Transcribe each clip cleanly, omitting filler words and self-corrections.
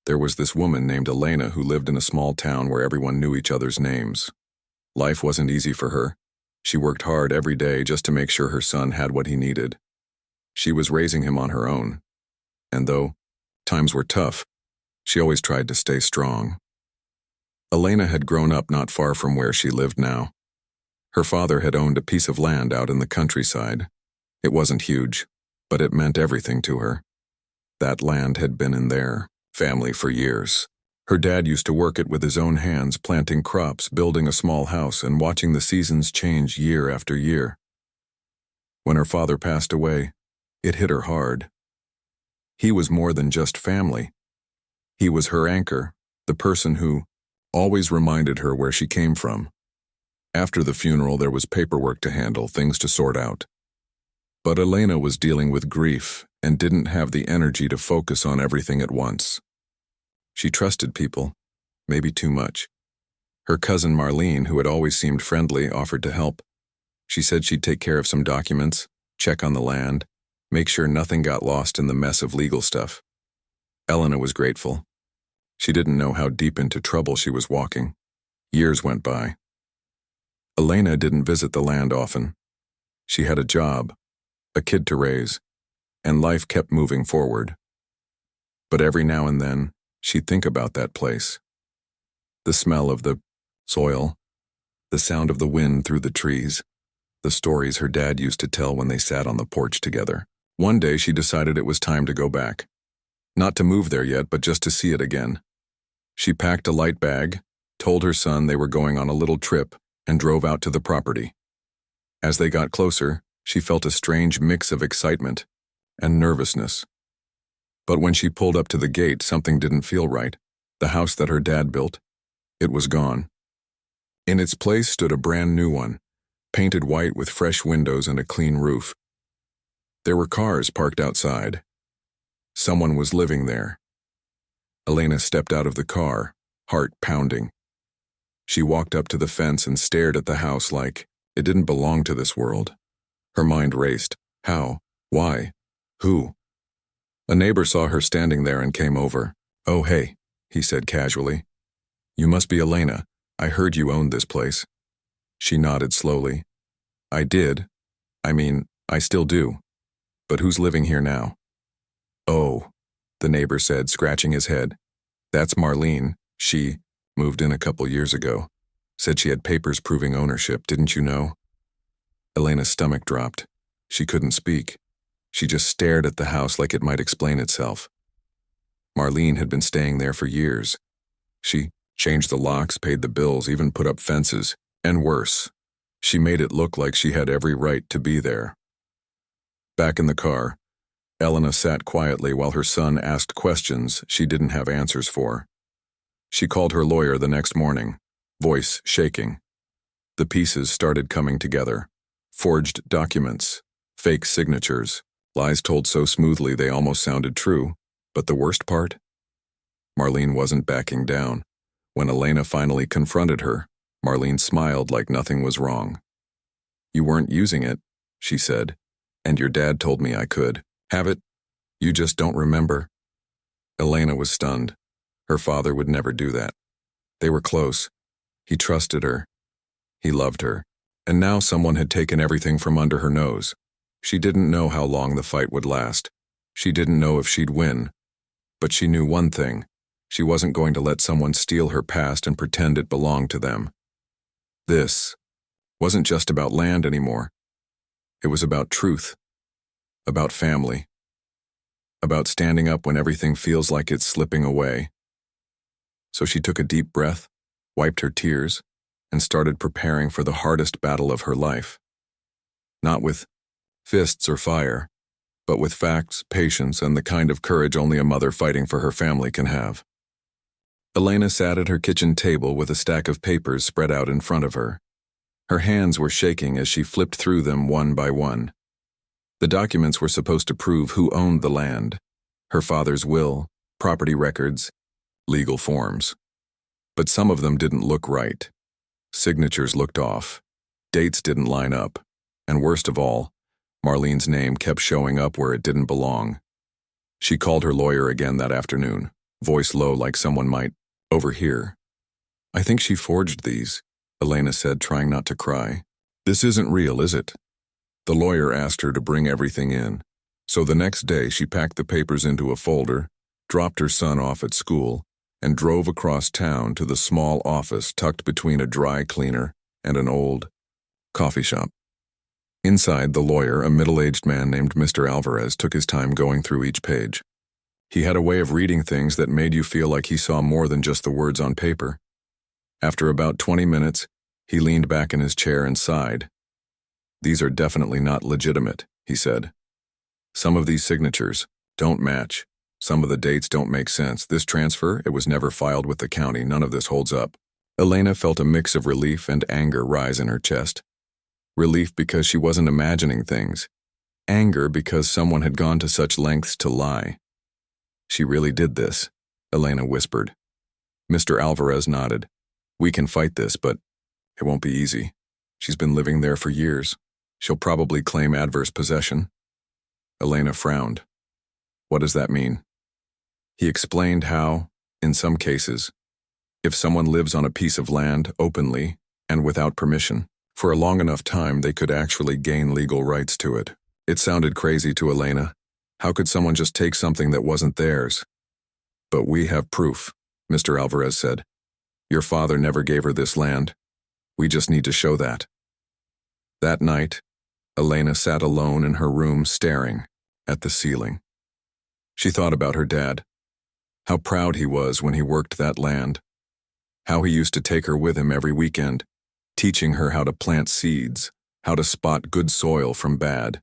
There was this woman named Elena who lived in a small town where everyone knew each other's names. Life wasn't easy for her. She worked hard every day just to make sure her son had what he needed. She was raising him on her own. And though times were tough, she always tried to stay strong. Elena had grown up not far from where she lived now. Her father had owned a piece of land out in the countryside. It wasn't huge, but it meant everything to her. That land had been in their family for years. Her dad used to work it with his own hands, planting crops, building a small house, and watching the seasons change year after year. When her father passed away, it hit her hard. He was more than just family. He was her anchor, the person who always reminded her where she came from. After the funeral, there was paperwork to handle, things to sort out. But Elena was dealing with grief and didn't have the energy to focus on everything at once. She trusted people, maybe too much. Her cousin Marlene, who had always seemed friendly, offered to help. She said she'd take care of some documents, check on the land, make sure nothing got lost in the mess of legal stuff. Elena was grateful. She didn't know how deep into trouble she was walking. Years went by. Elena didn't visit the land often. She had a job, a kid to raise, and life kept moving forward. But every now and then, she'd think about that place. The smell of the soil, the sound of the wind through the trees, the stories her dad used to tell when they sat on the porch together. One day she decided it was time to go back. Not to move there yet, but just to see it again. She packed a light bag, told her son they were going on a little trip, and drove out to the property. As they got closer, she felt a strange mix of excitement and nervousness. But when she pulled up to the gate, something didn't feel right. The house that her dad built, it was gone. In its place stood a brand new one, painted white with fresh windows and a clean roof. There were cars parked outside. Someone was living there. Elena stepped out of the car, heart pounding. She walked up to the fence and stared at the house like it didn't belong to this world. Her mind raced. How? Why? Who? A neighbor saw her standing there and came over. "Oh, hey," he said casually. "You must be Elena. I heard you owned this place." She nodded slowly. "I did. I still do. But who's living here now?" "Oh," the neighbor said, scratching his head. "That's Marlene. She moved in a couple years ago. Said she had papers proving ownership, didn't you know?" Elena's stomach dropped. She couldn't speak. She just stared at the house like it might explain itself. Marlene had been staying there for years. She changed the locks, paid the bills, even put up fences. And worse, she made it look like she had every right to be there. Back in the car, Elena sat quietly while her son asked questions she didn't have answers for. She called her lawyer the next morning, voice shaking. The pieces started coming together. Forged documents, fake signatures, lies told so smoothly they almost sounded true. But the worst part? Marlene wasn't backing down. When Elena finally confronted her, Marlene smiled like nothing was wrong. "You weren't using it," she said, "and your dad told me I could have it. You just don't remember." Elena was stunned. Her father would never do that. They were close. He trusted her. He loved her. And now someone had taken everything from under her nose. She didn't know how long the fight would last. She didn't know if she'd win. But she knew one thing. She wasn't going to let someone steal her past and pretend it belonged to them. This wasn't just about land anymore. It was about truth. About family. About standing up when everything feels like it's slipping away. So she took a deep breath, wiped her tears, and started preparing for the hardest battle of her life. Not with fists or fire, but with facts, patience, and the kind of courage only a mother fighting for her family can have. Elena sat at her kitchen table with a stack of papers spread out in front of her. Her hands were shaking as she flipped through them one by one. The documents were supposed to prove who owned the land: her father's will, property records, legal forms. But some of them didn't look right. Signatures looked off. Dates didn't line up. And worst of all, Marlene's name kept showing up where it didn't belong. She called her lawyer again that afternoon, voice low like someone might overhear. I think she forged these, Elena said, trying not to cry. This isn't real, is it? The lawyer asked her to bring everything in. So the next day she packed the papers into a folder, dropped her son off at school, and drove across town to the small office tucked between a dry cleaner and an old coffee shop. Inside, the lawyer, a middle-aged man named Mr. Alvarez, took his time going through each page. He had a way of reading things that made you feel like he saw more than just the words on paper. After about 20 minutes, he leaned back in his chair and sighed. These are definitely not legitimate, he said. Some of these signatures don't match. Some of the dates don't make sense. This transfer, it was never filed with the county. None of this holds up. Elena felt a mix of relief and anger rise in her chest. Relief because she wasn't imagining things. Anger because someone had gone to such lengths to lie. She really did this, Elena whispered. Mr. Alvarez nodded. We can fight this, but it won't be easy. She's been living there for years. She'll probably claim adverse possession. Elena frowned. What does that mean? He explained how, in some cases, if someone lives on a piece of land openly and without permission, for a long enough time they could actually gain legal rights to it. It sounded crazy to Elena. How could someone just take something that wasn't theirs? But we have proof, Mr. Alvarez said. Your father never gave her this land. We just need to show that. That night, Elena sat alone in her room staring at the ceiling. She thought about her dad. How proud he was when he worked that land. How he used to take her with him every weekend, teaching her how to plant seeds, how to spot good soil from bad.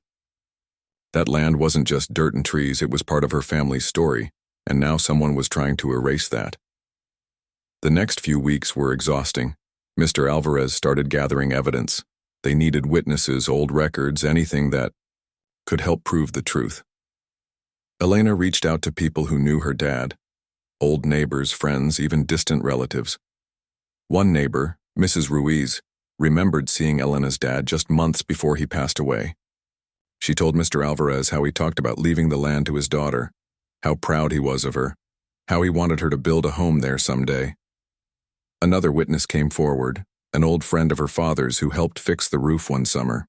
That land wasn't just dirt and trees, it was part of her family's story, and now someone was trying to erase that. The next few weeks were exhausting. Mr. Alvarez started gathering evidence. They needed witnesses, old records, anything that could help prove the truth. Elena reached out to people who knew her dad, old neighbors, friends, even distant relatives. One neighbor, Mrs. Ruiz, remembered seeing Elena's dad just months before he passed away. She told Mr. Alvarez how he talked about leaving the land to his daughter, how proud he was of her, how he wanted her to build a home there someday. Another witness came forward, an old friend of her father's who helped fix the roof one summer.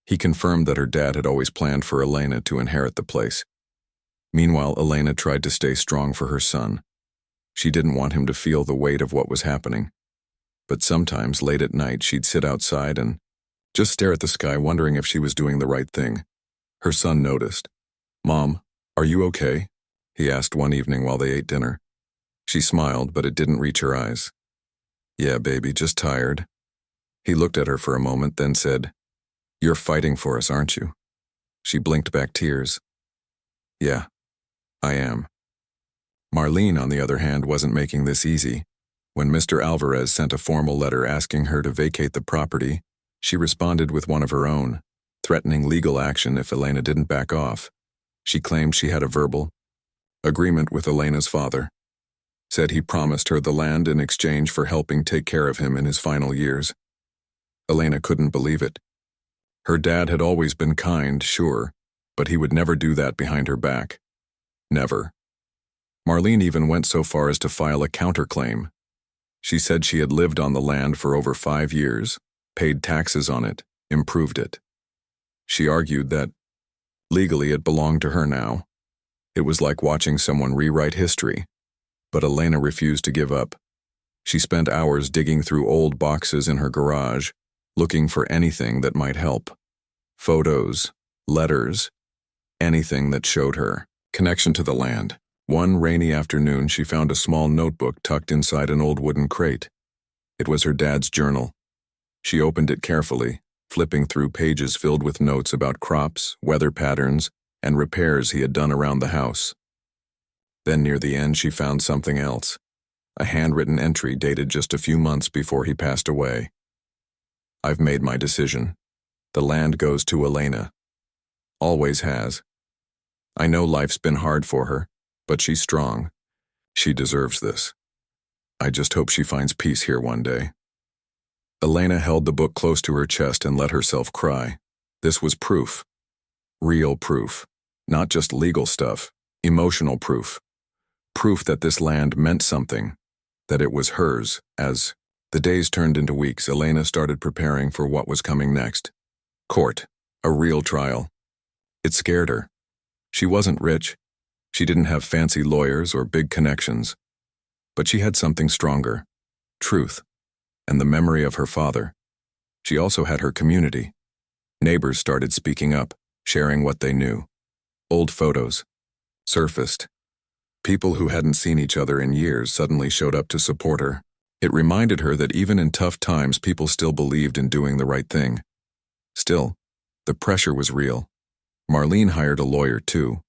He confirmed that her dad had always planned for Elena to inherit the place. Meanwhile, Elena tried to stay strong for her son. She didn't want him to feel the weight of what was happening. But sometimes, late at night, she'd sit outside and just stare at the sky, wondering if she was doing the right thing. Her son noticed. "Mom, are you okay?" he asked one evening while they ate dinner. She smiled, but it didn't reach her eyes. "Yeah, baby, just tired." He looked at her for a moment, then said, "You're fighting for us, aren't you?" She blinked back tears. "Yeah, I am." Marlene, on the other hand, wasn't making this easy. When Mr. Alvarez sent a formal letter asking her to vacate the property, she responded with one of her own, threatening legal action if Elena didn't back off. She claimed she had a verbal agreement with Elena's father, said he promised her the land in exchange for helping take care of him in his final years. Elena couldn't believe it. Her dad had always been kind, sure, but he would never do that behind her back. Never. Marlene even went so far as to file a counterclaim. She said she had lived on the land for over 5 years, paid taxes on it, improved it. She argued that, legally, it belonged to her now. It was like watching someone rewrite history. But Elena refused to give up. She spent hours digging through old boxes in her garage, looking for anything that might help. Photos, letters, anything that showed her connection to the land. One rainy afternoon, she found a small notebook tucked inside an old wooden crate. It was her dad's journal. She opened it carefully, flipping through pages filled with notes about crops, weather patterns, and repairs he had done around the house. Then near the end, she found something else, a handwritten entry dated just a few months before he passed away. "I've made my decision. The land goes to Elena. Always has. I know life's been hard for her, but she's strong. She deserves this. I just hope she finds peace here one day." Elena held the book close to her chest and let herself cry. This was proof. Real proof. Not just legal stuff. Emotional proof. Proof that this land meant something, that it was hers. As the days turned into weeks, Elena started preparing for what was coming next. Court, a real trial. It scared her. She wasn't rich. She didn't have fancy lawyers or big connections. But she had something stronger: truth, and the memory of her father. She also had her community. Neighbors started speaking up, sharing what they knew. Old photos surfaced. People who hadn't seen each other in years suddenly showed up to support her. It reminded her that even in tough times, people still believed in doing the right thing. Still, the pressure was real. Marlene hired a lawyer too,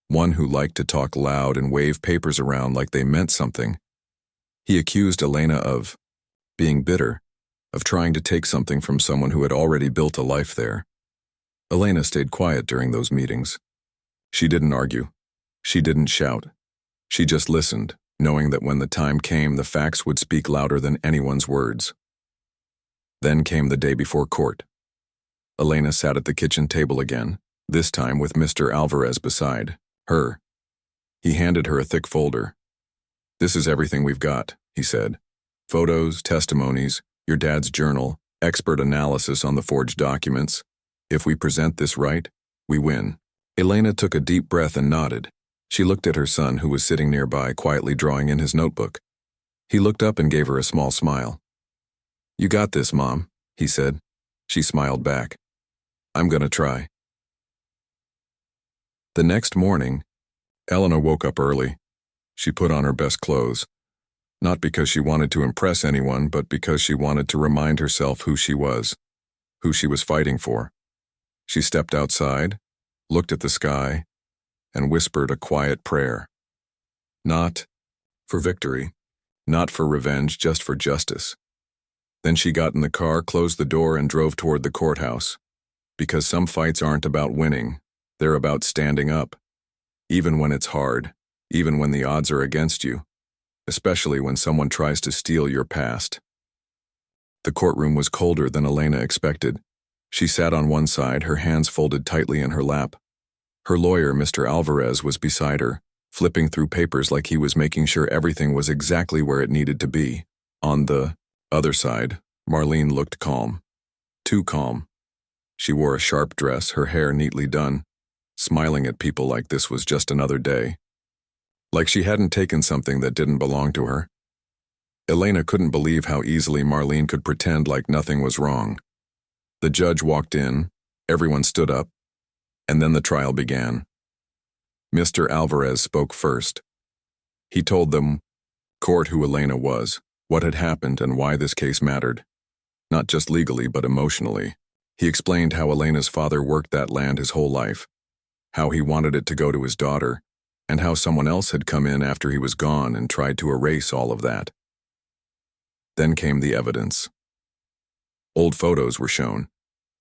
one who liked to talk loud and wave papers around like they meant something. He accused Elena of being bitter, of trying to take something from someone who had already built a life there. Elena stayed quiet during those meetings. She didn't argue. She didn't shout. She just listened, knowing that when the time came, the facts would speak louder than anyone's words. Then came the day before court. Elena sat at the kitchen table again, this time with Mr. Alvarez beside her. He handed her a thick folder. "This is everything we've got," he said. "Photos, testimonies, your dad's journal, expert analysis on the forged documents. If we present this right, we win." Elena took a deep breath and nodded. She looked at her son, who was sitting nearby, quietly drawing in his notebook. He looked up and gave her a small smile. "You got this, Mom," he said. She smiled back. "I'm gonna try." The next morning, Elena woke up early. She put on her best clothes, not because she wanted to impress anyone, but because she wanted to remind herself who she was fighting for. She stepped outside, looked at the sky, and whispered a quiet prayer. Not for victory, not for revenge, just for justice. Then she got in the car, closed the door, and drove toward the courthouse. Because some fights aren't about winning, they're about standing up. Even when it's hard, even when the odds are against you, especially when someone tries to steal your past. The courtroom was colder than Elena expected. She sat on one side, her hands folded tightly in her lap. Her lawyer, Mr. Alvarez, was beside her, flipping through papers like he was making sure everything was exactly where it needed to be. On the other side, Marlene looked calm. Too calm. She wore a sharp dress, her hair neatly done, smiling at people like this was just another day. Like she hadn't taken something that didn't belong to her. Elena couldn't believe how easily Marlene could pretend like nothing was wrong. The judge walked in, everyone stood up, and then the trial began. Mr. Alvarez spoke first. He told them, court, who Elena was, what had happened, and why this case mattered. Not just legally, but emotionally. He explained how Elena's father worked that land his whole life, how he wanted it to go to his daughter, and how someone else had come in after he was gone and tried to erase all of that. Then came the evidence. Old photos were shown.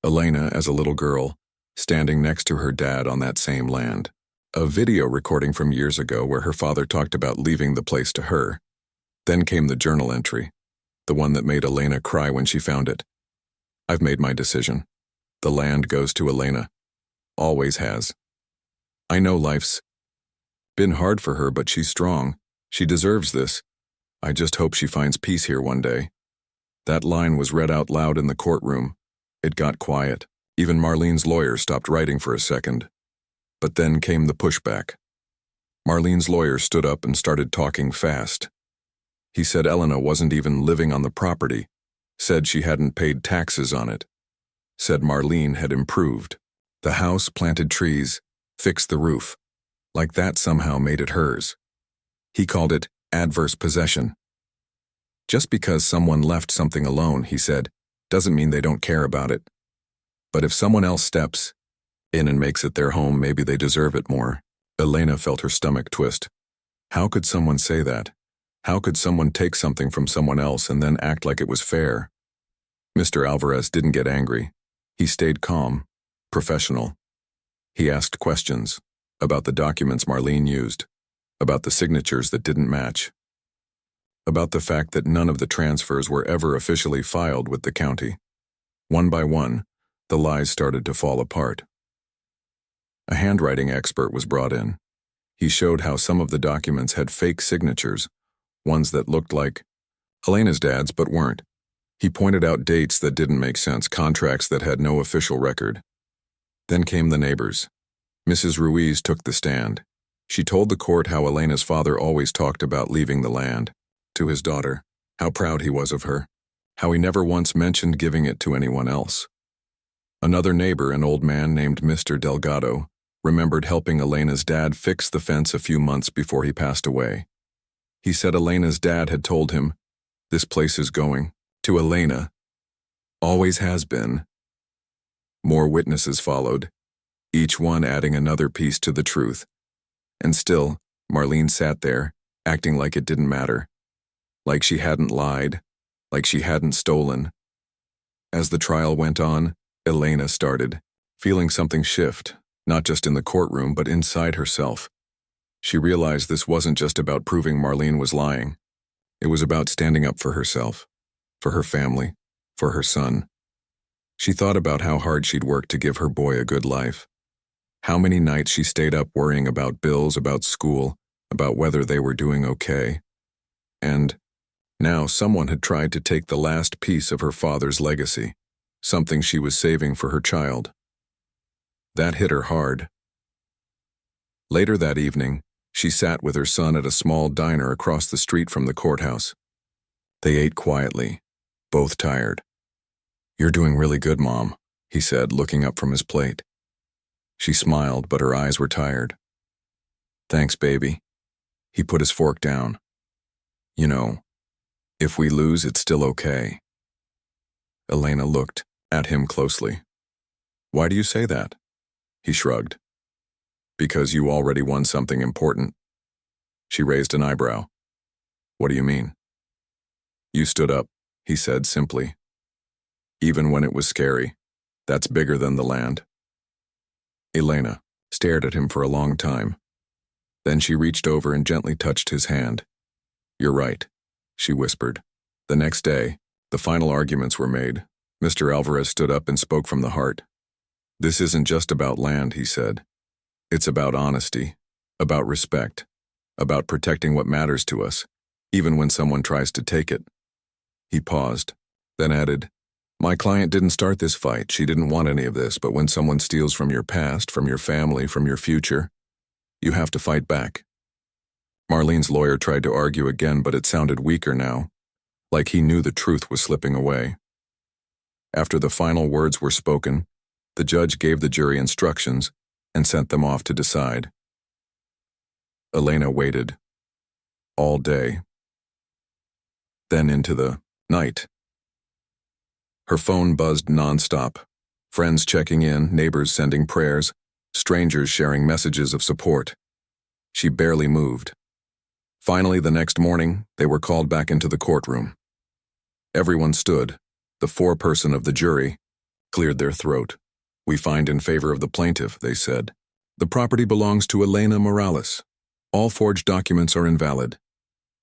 Elena, as a little girl, standing next to her dad on that same land. A video recording from years ago where her father talked about leaving the place to her. Then came the journal entry, the one that made Elena cry when she found it. "I've made my decision. The land goes to Elena. Always has. I know life's been hard for her, but she's strong. She deserves this. I just hope she finds peace here one day." That line was read out loud in the courtroom. It got quiet. Even Marlene's lawyer stopped writing for a second. But then came the pushback. Marlene's lawyer stood up and started talking fast. He said Elena wasn't even living on the property, said she hadn't paid taxes on it, said Marlene had improved. The house, planted trees, fixed the roof. Like that somehow made it hers. He called it adverse possession. Just because someone left something alone, he said, doesn't mean they don't care about it. But if someone else steps in and makes it their home, maybe they deserve it more. Elena felt her stomach twist. How could someone say that? How could someone take something from someone else and then act like it was fair? Mr. Alvarez didn't get angry. He stayed calm, professional. He asked questions about the documents Marlene used, about the signatures that didn't match, about the fact that none of the transfers were ever officially filed with the county. One by one, the lies started to fall apart. A handwriting expert was brought in. He showed how some of the documents had fake signatures, ones that looked like Elena's dad's but weren't. He pointed out dates that didn't make sense, contracts that had no official record. Then came the neighbors. Mrs. Ruiz took the stand. She told the court how Elena's father always talked about leaving the land to his daughter, how proud he was of her, how he never once mentioned giving it to anyone else. Another neighbor, an old man named Mr. Delgado, remembered helping Elena's dad fix the fence a few months before he passed away. He said Elena's dad had told him, "This place is going to Elena. Always has been." More witnesses followed, each one adding another piece to the truth. And still, Marlene sat there, acting like it didn't matter, like she hadn't lied, like she hadn't stolen. As the trial went on, Elena started feeling something shift, not just in the courtroom but inside herself. She realized this wasn't just about proving Marlene was lying. It was about standing up for herself, for her family, for her son. She thought about how hard she'd worked to give her boy a good life. How many nights she stayed up worrying about bills, about school, about whether they were doing okay. And now someone had tried to take the last piece of her father's legacy, something she was saving for her child. That hit her hard. Later that evening, she sat with her son at a small diner across the street from the courthouse. They ate quietly, both tired. "You're doing really good, Mom," he said, looking up from his plate. She smiled, but her eyes were tired. "Thanks, baby." He put his fork down. "You know, if we lose, it's still okay." Elena looked at him closely. "Why do you say that?" He shrugged. "Because you already won something important." She raised an eyebrow. "What do you mean?" "You stood up," he said simply. "Even when it was scary. That's bigger than the land." Elena stared at him for a long time. Then she reached over and gently touched his hand. "You're right," she whispered. The next day, the final arguments were made. Mr. Alvarez stood up and spoke from the heart. "This isn't just about land," he said. "It's about honesty, about respect, about protecting what matters to us, even when someone tries to take it." He paused, then added, "My client didn't start this fight. She didn't want any of this, but when someone steals from your past, from your family, from your future, you have to fight back." Marlene's lawyer tried to argue again, but it sounded weaker now, like he knew the truth was slipping away. After the final words were spoken, the judge gave the jury instructions and sent them off to decide. Elena waited all day, then into the night. Her phone buzzed nonstop, friends checking in, neighbors sending prayers, strangers sharing messages of support. She barely moved. Finally, the next morning, they were called back into the courtroom. Everyone stood. The foreperson of the jury cleared their throat. "We find in favor of the plaintiff," they said. "The property belongs to Elena Morales. All forged documents are invalid.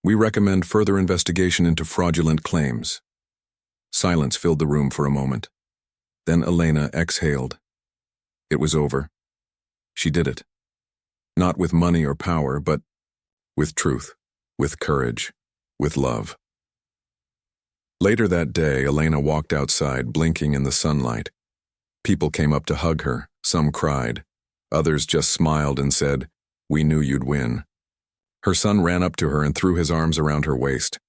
We recommend further investigation into fraudulent claims." Silence filled the room for a moment. Then Elena exhaled. It was over. She did it. Not with money or power, but with truth, with courage, with love. Later that day, Elena walked outside, blinking in the sunlight. People came up to hug her. Some cried. Others just smiled and said, "We knew you'd win." Her son ran up to her and threw his arms around her waist.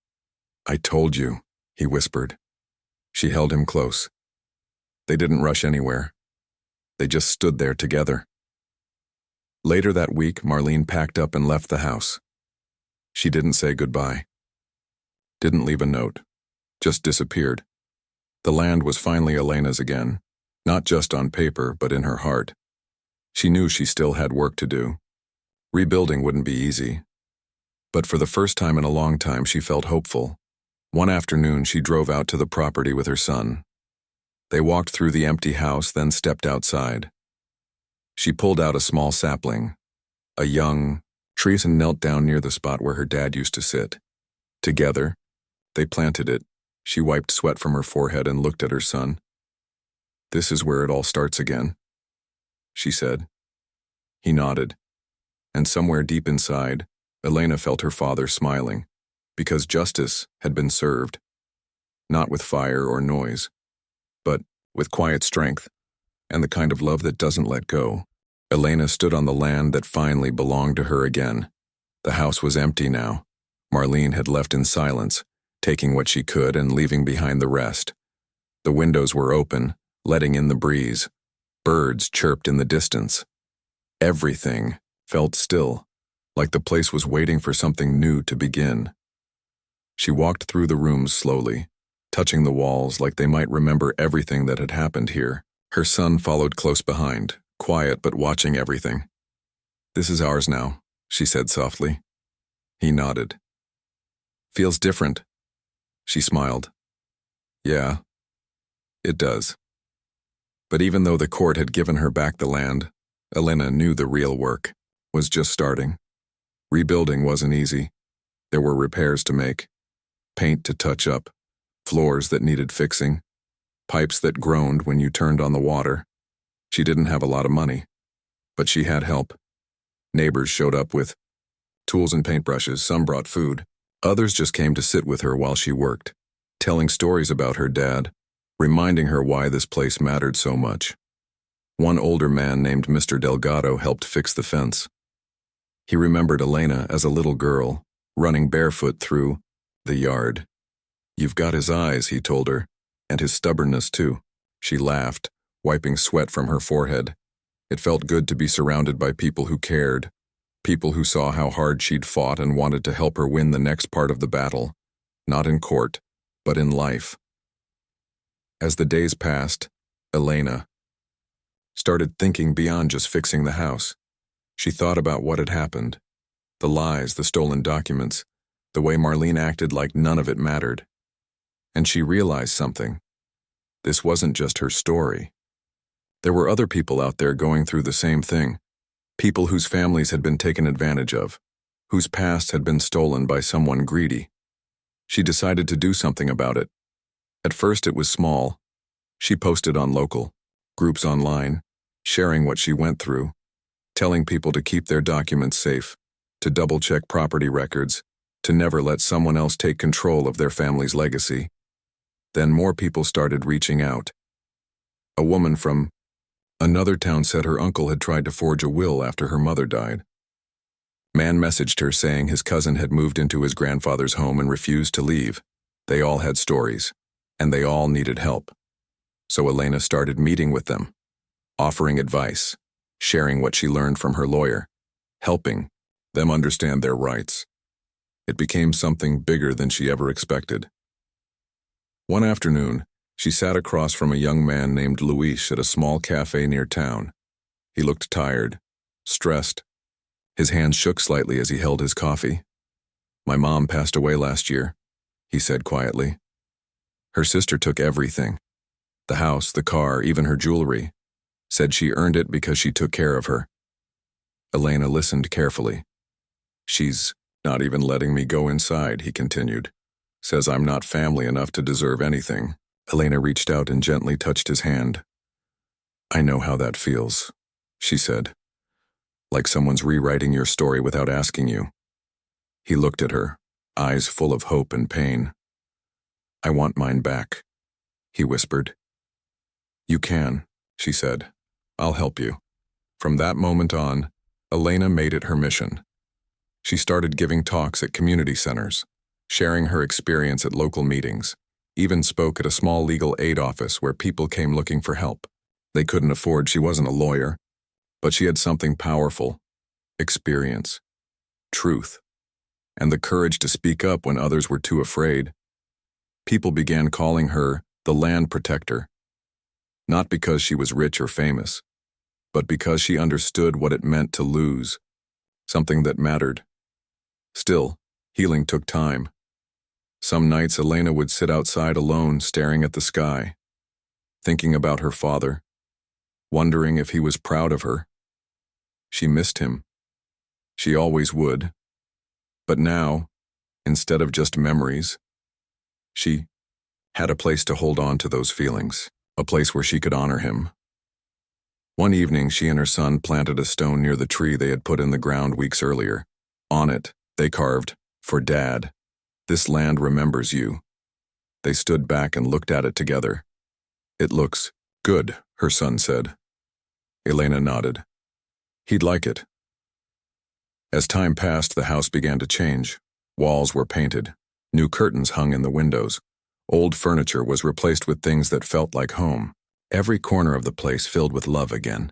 "I told you," he whispered. She held him close. They didn't rush anywhere. They just stood there together. Later that week, Marlene packed up and left the house. She didn't say goodbye. Didn't leave a note. Just disappeared. The land was finally Elena's again, not just on paper, but in her heart. She knew she still had work to do. Rebuilding wouldn't be easy. But for the first time in a long time, she felt hopeful. One afternoon, she drove out to the property with her son. They walked through the empty house, then stepped outside. She pulled out a small sapling, a young tree, and knelt down near the spot where her dad used to sit. Together, they planted it. She wiped sweat from her forehead and looked at her son. "This is where it all starts again," she said. He nodded. And somewhere deep inside, Elena felt her father smiling, because justice had been served, not with fire or noise, but with quiet strength and the kind of love that doesn't let go. Elena stood on the land that finally belonged to her again. The house was empty now. Marlene had left in silence, taking what she could and leaving behind the rest. The windows were open, letting in the breeze. Birds chirped in the distance. Everything felt still, like the place was waiting for something new to begin. She walked through the rooms slowly, touching the walls like they might remember everything that had happened here. Her son followed close behind, quiet but watching everything. "This is ours now," she said softly. He nodded. "Feels different." She smiled. "Yeah, it does." But even though the court had given her back the land, Elena knew the real work was just starting. Rebuilding wasn't easy. There were repairs to make, paint to touch up, floors that needed fixing, pipes that groaned when you turned on the water. She didn't have a lot of money, but she had help. Neighbors showed up with tools and paintbrushes. Some brought food. Others just came to sit with her while she worked, telling stories about her dad, reminding her why this place mattered so much. One older man named Mr. Delgado helped fix the fence. He remembered Elena as a little girl, running barefoot through the yard. "You've got his eyes," he told her, "and his stubbornness too." She laughed, wiping sweat from her forehead. It felt good to be surrounded by people who cared, people who saw how hard she'd fought and wanted to help her win the next part of the battle, not in court, but in life. As the days passed, Elena started thinking beyond just fixing the house. She thought about what had happened, the lies, the stolen documents, the way Marlene acted like none of it mattered. And she realized something. This wasn't just her story. There were other people out there going through the same thing, people whose families had been taken advantage of, whose past had been stolen by someone greedy. She decided to do something about it. At first it was small. She posted on local groups online, sharing what she went through, telling people to keep their documents safe, to double-check property records, to never let someone else take control of their family's legacy. Then more people started reaching out. A woman from another town said her uncle had tried to forge a will after her mother died. Man messaged her saying his cousin had moved into his grandfather's home and refused to leave. They all had stories, and they all needed help. So Elena started meeting with them, offering advice, sharing what she learned from her lawyer, helping them understand their rights. It became something bigger than she ever expected. One afternoon, she sat across from a young man named Luis at a small cafe near town. He looked tired, stressed. His hands shook slightly as he held his coffee. "My mom passed away last year," he said quietly. "Her sister took everything. The house, the car, even her jewelry. Said she earned it because she took care of her." Elena listened carefully. "She's not even letting me go inside," he continued. "Says I'm not family enough to deserve anything." Elena reached out and gently touched his hand. "I know how that feels," she said. "Like someone's rewriting your story without asking you." He looked at her, eyes full of hope and pain. "I want mine back," he whispered. "You can," she said. "I'll help you." From that moment on, Elena made it her mission. She started giving talks at community centers, sharing her experience at local meetings, even spoke at a small legal aid office where people came looking for help. They couldn't afford, she wasn't a lawyer, but she had something powerful: experience, truth, and the courage to speak up when others were too afraid. People began calling her the land protector, not because she was rich or famous, but because she understood what it meant to lose something that mattered. Still, healing took time. Some nights Elena would sit outside alone, staring at the sky, thinking about her father, wondering if he was proud of her. She missed him. She always would. But now, instead of just memories, she had a place to hold on to those feelings, a place where she could honor him. One evening, she and her son planted a stone near the tree they had put in the ground weeks earlier. On it, they carved, "For Dad. This land remembers you." They stood back and looked at it together. "It looks good," her son said. Elena nodded. "He'd like it." As time passed, the house began to change. Walls were painted. New curtains hung in the windows. Old furniture was replaced with things that felt like home. Every corner of the place filled with love again.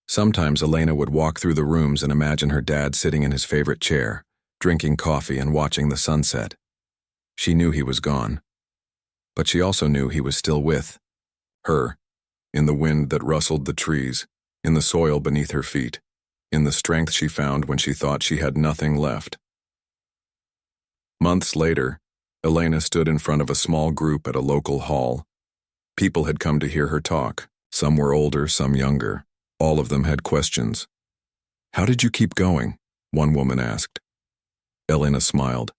Sometimes Elena would walk through the rooms and imagine her dad sitting in his favorite chair, drinking coffee and watching the sunset. She knew he was gone. But she also knew he was still with her, in the wind that rustled the trees, in the soil beneath her feet, in the strength she found when she thought she had nothing left. Months later, Elena stood in front of a small group at a local hall. People had come to hear her talk. Some were older, some younger. All of them had questions. "How did you keep going?" one woman asked. Elena smiled.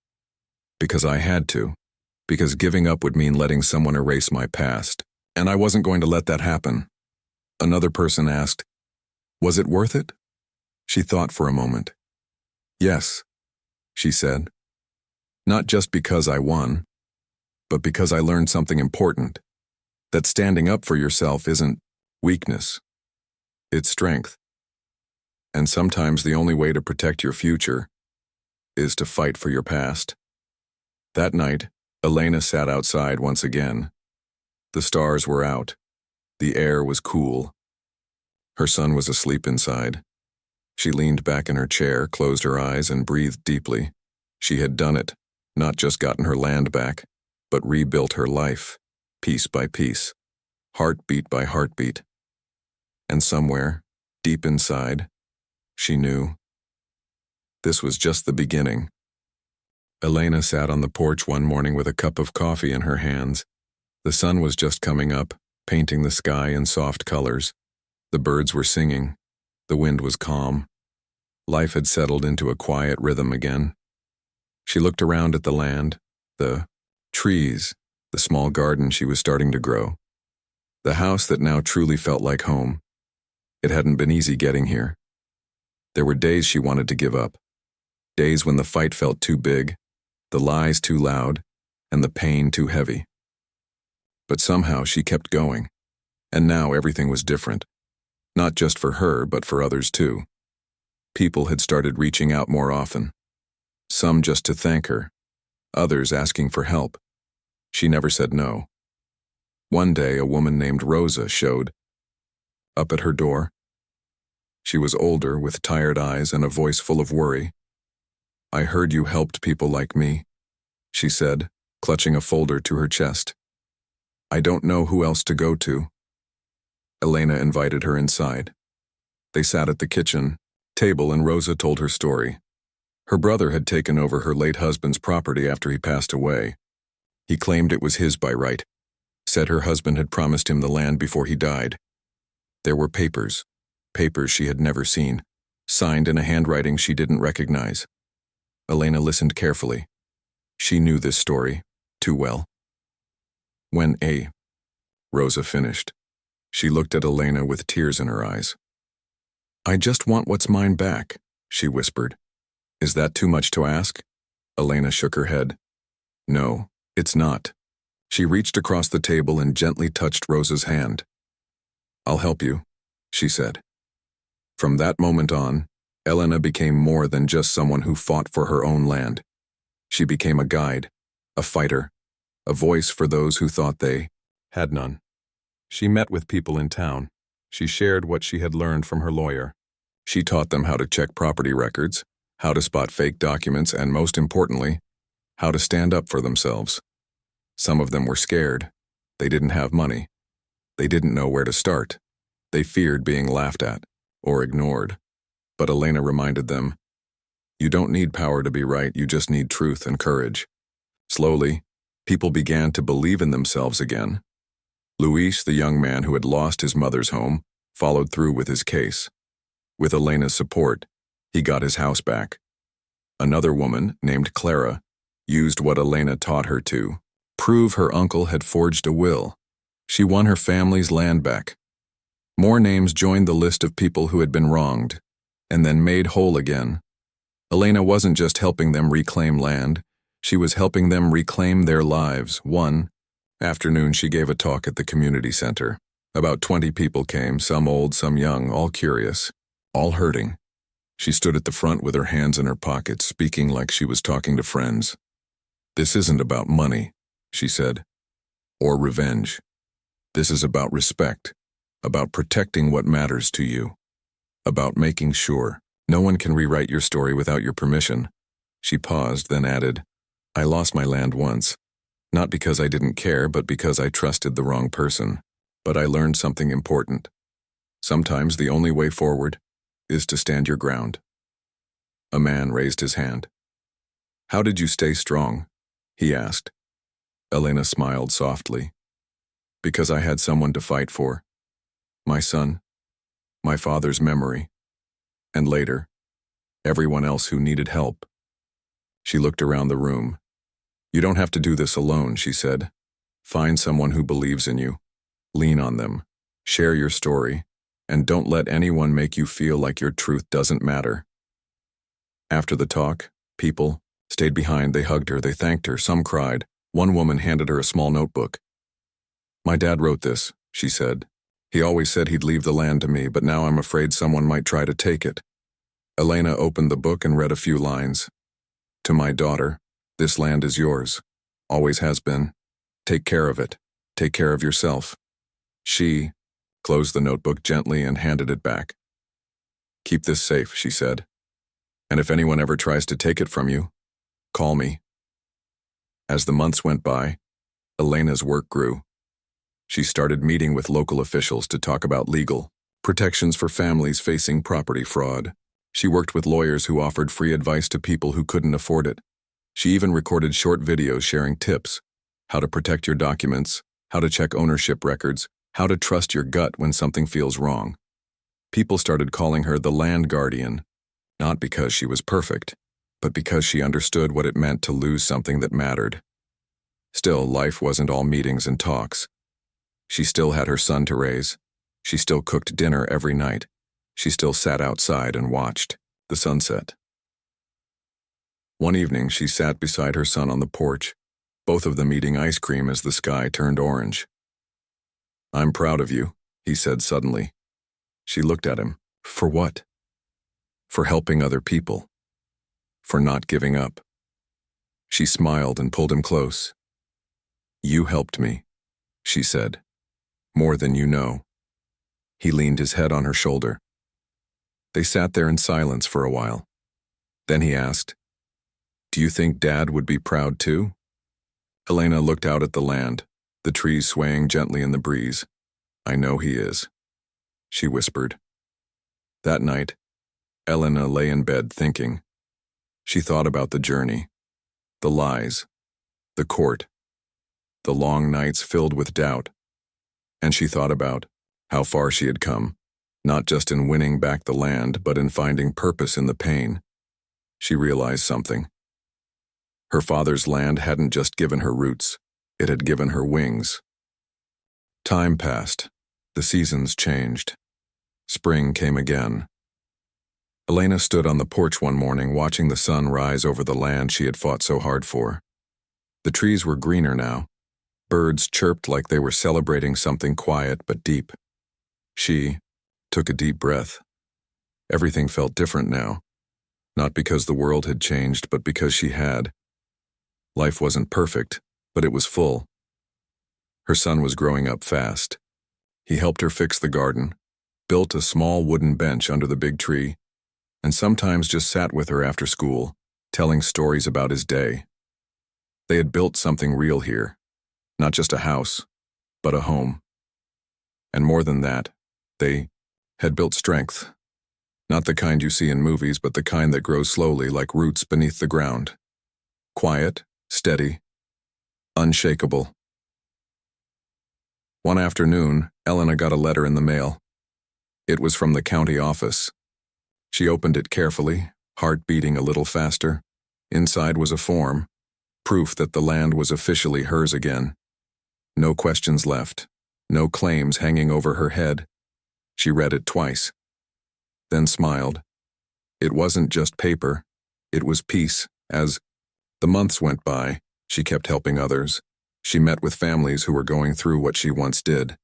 "Because I had to. Because giving up would mean letting someone erase my past. And I wasn't going to let that happen." Another person asked, "Was it worth it?" She thought for a moment. "Yes," she said. "Not just because I won, but because I learned something important. That standing up for yourself isn't weakness. It's strength. And sometimes the only way to protect your future is to fight for your past." That night, Elena sat outside once again. The stars were out. The air was cool. Her son was asleep inside. She leaned back in her chair, closed her eyes, and breathed deeply. She had done it, not just gotten her land back, but rebuilt her life, piece by piece, heartbeat by heartbeat. And somewhere, deep inside, she knew this was just the beginning. Elena sat on the porch one morning with a cup of coffee in her hands. The sun was just coming up, painting the sky in soft colors. The birds were singing. The wind was calm. Life had settled into a quiet rhythm again. She looked around at the land, the trees, the small garden she was starting to grow. The house that now truly felt like home. It hadn't been easy getting here. There were days she wanted to give up. Days when the fight felt too big, the lies too loud, and the pain too heavy. But somehow she kept going. And now everything was different. Not just for her, but for others too. People had started reaching out more often. Some just to thank her. Others asking for help. She never said no. One day, a woman named Rosa showed up at her door. She was older, with tired eyes and a voice full of worry. "I heard you helped people like me," she said, clutching a folder to her chest. "I don't know who else to go to." Elena invited her inside. They sat at the kitchen table and Rosa told her story. Her brother had taken over her late husband's property after he passed away. He claimed it was his by right, said her husband had promised him the land before he died. There were papers she had never seen, signed in a handwriting she didn't recognize. Elena listened carefully. She knew this story too well. When Rosa finished, she looked at Elena with tears in her eyes. "I just want what's mine back," she whispered. "Is that too much to ask?" Elena shook her head. "No, it's not." She reached across the table and gently touched Rosa's hand. "I'll help you," she said. From that moment on, Elena became more than just someone who fought for her own land. She became a guide, a fighter, a voice for those who thought they had none. She met with people in town. She shared what she had learned from her lawyer. She taught them how to check property records, how to spot fake documents, and most importantly, how to stand up for themselves. Some of them were scared. They didn't have money. They didn't know where to start. They feared being laughed at or ignored. But Elena reminded them, you don't need power to be right, you just need truth and courage. Slowly, people began to believe in themselves again. Luis, the young man who had lost his mother's home, followed through with his case. With Elena's support, he got his house back. Another woman, named Clara, used what Elena taught her to prove her uncle had forged a will. She won her family's land back. More names joined the list of people who had been wronged, and then made whole again. Elena wasn't just helping them reclaim land, she was helping them reclaim their lives. One afternoon she gave a talk at the community center. About 20 people came, some old, some young, all curious, all hurting. She stood at the front with her hands in her pockets, speaking like she was talking to friends. "This isn't about money," she said, "or revenge. This is about respect, about protecting what matters to you, about making sure no one can rewrite your story without your permission." She paused, then added, "I lost my land once, not because I didn't care, but because I trusted the wrong person. But I learned something important. Sometimes the only way forward is to stand your ground." A man raised his hand. "How did you stay strong?" he asked. Elena smiled softly. "Because I had someone to fight for. My son, my father's memory, and later, everyone else who needed help." She looked around the room. "You don't have to do this alone," she said. "Find someone who believes in you. Lean on them. Share your story. And don't let anyone make you feel like your truth doesn't matter." After the talk, people stayed behind. They hugged her, they thanked her, some cried. One woman handed her a small notebook. "My dad wrote this," she said. "He always said he'd leave the land to me, but now I'm afraid someone might try to take it." Elena opened the book and read a few lines. "To my daughter, this land is yours. Always has been. Take care of it. Take care of yourself." She closed the notebook gently and handed it back. "Keep this safe," she said. "And if anyone ever tries to take it from you, call me." As the months went by, Elena's work grew. She started meeting with local officials to talk about legal protections for families facing property fraud. She worked with lawyers who offered free advice to people who couldn't afford it. She even recorded short videos sharing tips: how to protect your documents, how to check ownership records, how to trust your gut when something feels wrong. People started calling her the Land Guardian, not because she was perfect, but because she understood what it meant to lose something that mattered. Still, life wasn't all meetings and talks. She still had her son to raise. She still cooked dinner every night. She still sat outside and watched the sunset. One evening, she sat beside her son on the porch, both of them eating ice cream as the sky turned orange. "I'm proud of you," he said suddenly. She looked at him. "For what?" "For helping other people. For not giving up." She smiled and pulled him close. "You helped me," she said. "More than you know." He leaned his head on her shoulder. They sat there in silence for a while. Then he asked, "Do you think Dad would be proud too?" Elena looked out at the land, the trees swaying gently in the breeze. "I know he is," she whispered. That night, Elena lay in bed thinking. She thought about the journey, the lies, the court, the long nights filled with doubt. And she thought about how far she had come, not just in winning back the land, but in finding purpose in the pain. She realized something. Her father's land hadn't just given her roots, it had given her wings. Time passed. The seasons changed. Spring came again. Elena stood on the porch one morning watching the sun rise over the land she had fought so hard for. The trees were greener now. Birds chirped like they were celebrating something quiet but deep. She took a deep breath. Everything felt different now. Not because the world had changed, but because she had. Life wasn't perfect, but it was full. Her son was growing up fast. He helped her fix the garden, built a small wooden bench under the big tree, and sometimes just sat with her after school, telling stories about his day. They had built something real here, not just a house, but a home. And more than that, they had built strength. Not the kind you see in movies, but the kind that grows slowly like roots beneath the ground. Quiet, steady, unshakable. One afternoon, Elena got a letter in the mail. It was from the county office. She opened it carefully, heart beating a little faster. Inside was a form, proof that the land was officially hers again. No questions left, no claims hanging over her head. She read it twice, then smiled. It wasn't just paper, it was peace. As the months went by, she kept helping others. She met with families who were going through what she once did.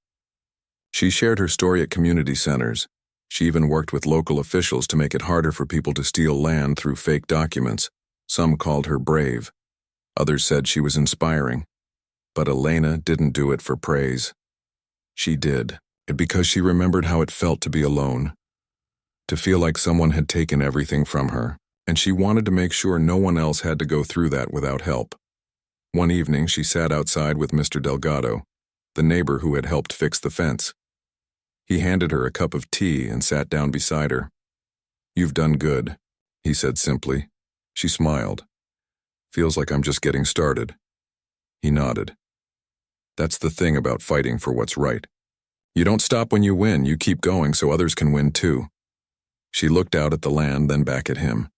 She shared her story at community centers. She even worked with local officials to make it harder for people to steal land through fake documents. Some called her brave. Others said she was inspiring. But Elena didn't do it for praise. She did it because she remembered how it felt to be alone, to feel like someone had taken everything from her, and she wanted to make sure no one else had to go through that without help. One evening, she sat outside with Mr. Delgado, the neighbor who had helped fix the fence. He handed her a cup of tea and sat down beside her. "You've done good," he said simply. She smiled. "Feels like I'm just getting started." He nodded. "That's the thing about fighting for what's right. You don't stop when you win, you keep going so others can win too." She looked out at the land, then back at him.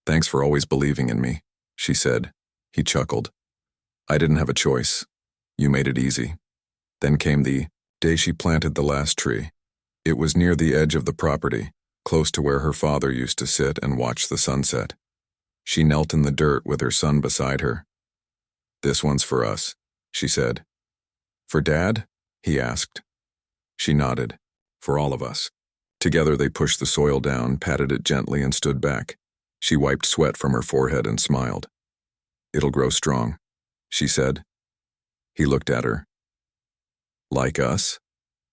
"Thanks for always believing in me," she said. He chuckled. "I didn't have a choice. You made it easy." Then came the day she planted the last tree. It was near the edge of the property, close to where her father used to sit and watch the sunset. She knelt in the dirt with her son beside her. "This one's for us," she said. "For Dad?" he asked. She nodded. "For all of us." Together they pushed the soil down, patted it gently, and stood back. She wiped sweat from her forehead and smiled. "It'll grow strong," she said. He looked at her. "Like us?"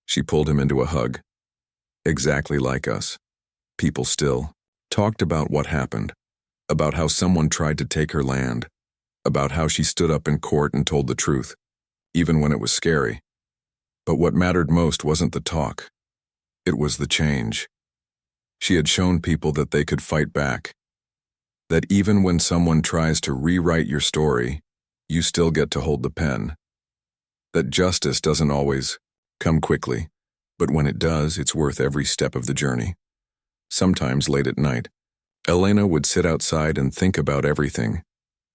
She pulled him into a hug. "Exactly like us. People still talked about what happened, about how someone tried to take her land, about how she stood up in court and told the truth, even when it was scary. But what mattered most wasn't the talk. It was the change. She had shown people that they could fight back, that even when someone tries to rewrite your story, you still get to hold the pen. That justice doesn't always come quickly, but when it does, it's worth every step of the journey. Sometimes late at night, Elena would sit outside and think about everything.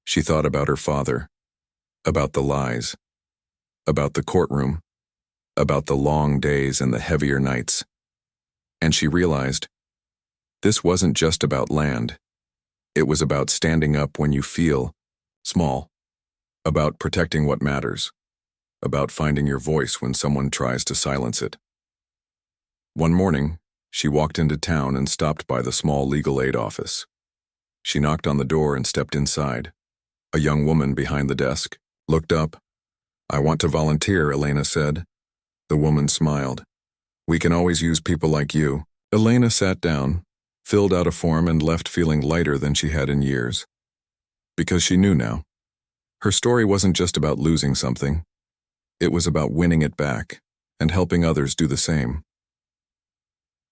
She thought about her father, about the lies, about the courtroom, about the long days and the heavier nights. And she realized this wasn't just about land. It was about standing up when you feel small, about protecting what matters, about finding your voice when someone tries to silence it. One morning, she walked into town and stopped by the small legal aid office. She knocked on the door and stepped inside. A young woman behind the desk looked up. "I want to volunteer," Elena said. The woman smiled. "We can always use people like you." Elena sat down, filled out a form, and left feeling lighter than she had in years. Because she knew now. Her story wasn't just about losing something. It was about winning it back and helping others do the same.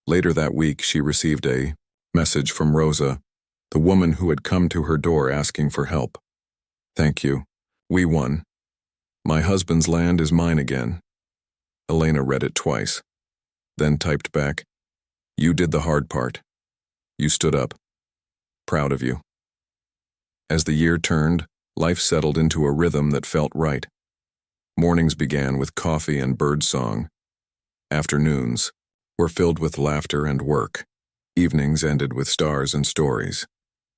Later that week, she received a message from Rosa, the woman who had come to her door asking for help. "Thank you. We won. My husband's land is mine again." Elena read it twice, then typed back, "You did the hard part. You stood up. Proud of you." As the year turned, life settled into a rhythm that felt right. Mornings began with coffee and birdsong. Afternoons were filled with laughter and work. Evenings ended with stars and stories.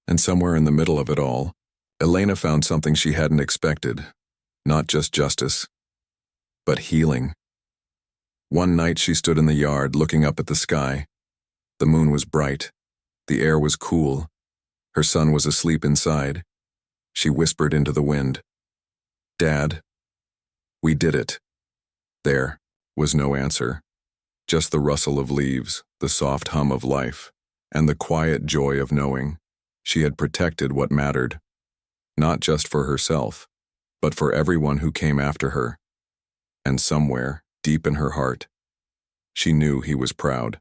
And somewhere in the middle of it all, Elena found something she hadn't expected. Not just justice, but healing. One night she stood in the yard looking up at the sky. The moon was bright. The air was cool. Her son was asleep inside. She whispered into the wind, "Dad, we did it." There was no answer. Just the rustle of leaves, the soft hum of life, and the quiet joy of knowing she had protected what mattered. Not just for herself, but for everyone who came after her. And somewhere, deep in her heart, she knew he was proud.